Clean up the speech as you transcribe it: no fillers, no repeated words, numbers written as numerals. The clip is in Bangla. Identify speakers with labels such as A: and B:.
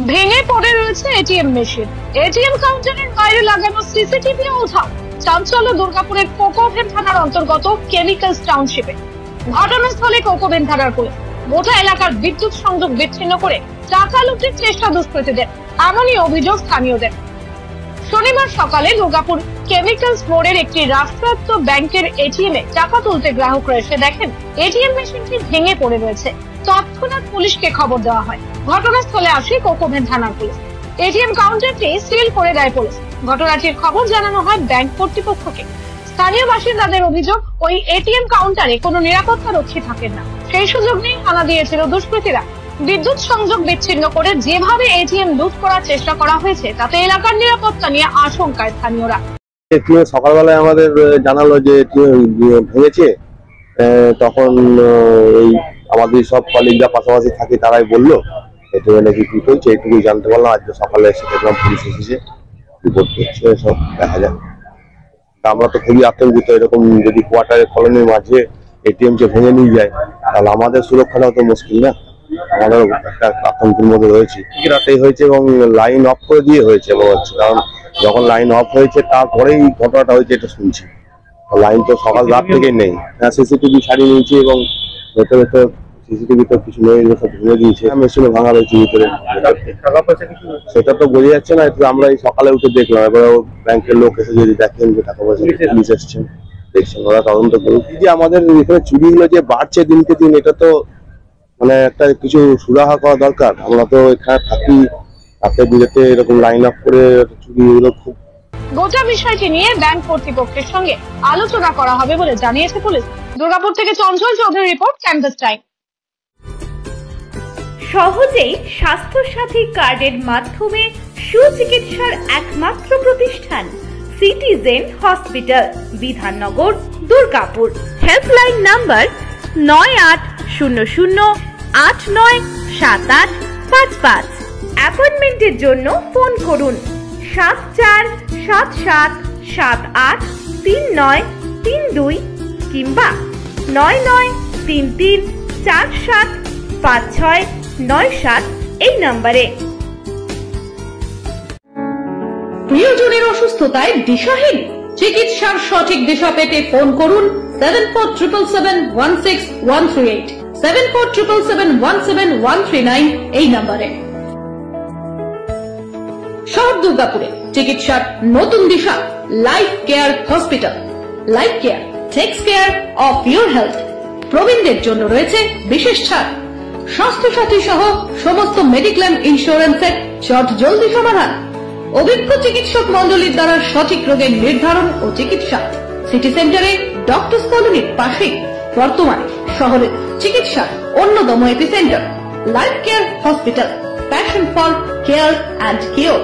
A: ভেঙে পড়ে রয়েছে এটিএম মেশিন। এটিএম কাউন্টারের বাইরে লাগানো সিসিটিভি উধাও। চাঞ্চল্য দুর্গাপুরের কোকোভেন থানার অন্তর্গত কেমিক্যালস টাউনশিপে। ঘটনাস্থলে কোকোভেন থানার পুলিশ গোটা এলাকার বিদ্যুৎ সংযোগ বিচ্ছিন্ন করে টাকা লুটের চেষ্টা দুষ্কৃতীদের, এমনই অভিযোগ স্থানীয়দের। শনিবার সকালে দুর্গাপুর কেমিক্যালস মোড়ের একটি রাষ্ট্রায়ত্ত ব্যাংকের এটিএম এ টাকা তুলতে গ্রাহকরা এসে দেখেন এটিএম মেশিনটি ভেঙে পড়ে রয়েছে। তৎক্ষণাৎ পুলিশকে খবর দেওয়া হয়। ঘটনাস্থলে আসে কোকোভেন থানার পুলিশ। এটিএম কাউন্টারটি সিল করে দেয় পুলিশ। ঘটনাটির খবর জানানো হয় ব্যাংক কর্তৃপক্ষকে। স্থানীয় বাসিন্দাদের অভিযোগ, ওই এটিএম কাউন্টারে কোনো নিরাপত্তা রক্ষী থাকেন না। সেই সুযোগ নিয়ে হানা দিয়েছিল দুষ্কৃতীরা। বিদ্যুৎ সংযোগ বিচ্ছিন্ন করে যেভাবে এটিএম লুট করার চেষ্টা করা হয়েছে তাতে এলাকার নিরাপত্তা নিয়ে আশঙ্কায় স্থানীয়রা।
B: সকালবেলায় আমাদের জানালো যে ভেঙেছে, তখন এই আমাদের সব কলিগরা পাশাপাশি থাকি, তারাই বললো এটা নাকি কি হয়েছে, এইটুকু জানতে পারলাম। আজকে সকালে এসে দেখলাম পুলিশ এসেছে, রিপোর্ট করছে, সব দেখা যায়। আমরা তো খুবই আতঙ্কিত, এরকম যদি কোয়ার্টারের কলোনির মাঝে এটিএম কে ভেঙে নিয়ে যায় তাহলে আমাদের সুরক্ষাটাও তো মুশকিল না। আমাদের একটা আতঙ্কের মধ্যে রয়েছে। রাতেই হয়েছে এবং লাইন অফ করে দিয়ে হয়েছে মনে হচ্ছে, কারণ যখন লাইন অফ হয়েছে তারপরেই ঘটনাটা হয়েছে এটা শুনছি। লাইন তো সকাল রাত থেকেই নেই। সিসিটিভি ছাড়িয়ে নিয়েছি এবং ভেতরে তো সিসিটিভি তো কিছু নেই, সব ভেঙে দিয়েছে। মেশিনে ভাঙা রয়েছে ভিতরে, সেটা তো বোঝা যাচ্ছে না। আমরা এই সকালে উঠে দেখলাম, এবার ব্যাংকের লোক এসে যদি দেখেন যে টাকা পয়সা, পুলিশ এসছেন, দেখছেন, ওরা তদন্ত করুক। যে আমাদের এখানে চুরিগুলো যে বাড়ছে দিনকে দিন, এটা তো মানে একটা কিছু সুরাহা করা দরকার। আমরা তো এখানে থাকি, রাতে বিরেতে এরকম লাইন আপ করে চুরি, এগুলো খুব।
A: গোটা বিষয়টি নিয়ে ব্যাংক কর্তৃপক্ষের সঙ্গে আলোচনা করা হবে বলে জানিয়েছে পুলিশ। দুর্গাপুর থেকে Chanchal Chowdhury report, campus time.
C: সহজেই স্বাস্থ্য সাথী কার্ডের মাধ্যমে সুচিকিৎসার একমাত্র প্রতিষ্ঠান citizen hospital, Bidhannagar, Durgapur. Helpline number 9800897855। অ্যাপয়েন্টমেন্টের জন্য ফোন করুন 7477783932 কিংবা 9933475697 এই নম্বরে।
D: প্রিয়জনের অসুস্থতায় দিশাহীন, চিকিৎসার সঠিক দিশা পেতে ফোন করুন 7477716138, 7477717139 এই নম্বরে। শহর দুর্গাপুরে চিকিৎসার নতুন দিশা, life care hospital. Life care takes care of your health. প্রবীণদের জন্য রয়েছে বিশেষ ছাড়। স্বাস্থ্য সাথী সহ সমস্ত মেডিক্লেম ইন্স্যুরেন্সের চট জলদি সমাধান। অভিজ্ঞ চিকিৎসক মন্ডলীর দ্বারা সঠিক রোগের নির্ধারণ ও চিকিৎসা। সিটি সেন্টারে ডক্টরস কলোনির পাশেই বর্তমানে শহরের চিকিৎসার অন্যতম epicentre life care hospital, passion for care and cure.